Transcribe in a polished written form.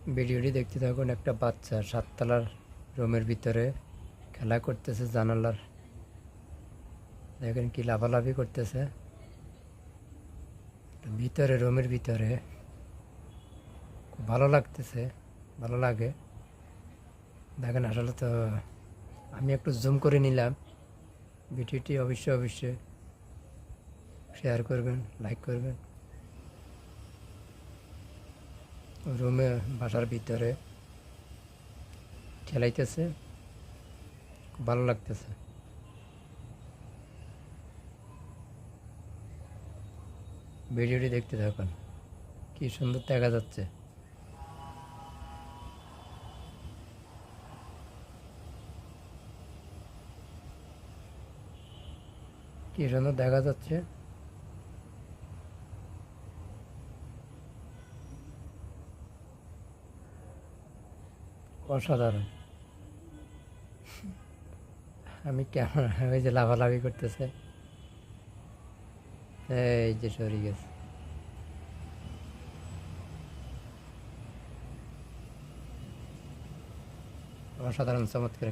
ভিডিওটি দেখতে থাকুন। একটা বাচ্চা 7 তলার রুমের ভিতরে খেলা করতেছে জানালার। দেখেন কি লাফালাফি করতেছে ভিতরে, রুমের ভিতরে। খুব ভালো লাগতেছে, ভালো লাগে। দেখেন আসলে তো আমি একটু জুম করে নিলাম। ভিডিওটি অবশ্যই শেয়ার করবেন, লাইক করবেন। রুমে বাসার ভিতরে খেলাইতেছে, খুব ভালো লাগতেছে। ভিডিওটি দেখতে থাকুন, কি সুন্দর দেখা যাচ্ছে। কি সুন্দর দেখা যাচ্ছে। অসাধারণ। আমি কেমন ওই যে লাফালাফি করতেছে, এই যে সরে গেছে। অসাধারণ, চমৎকার।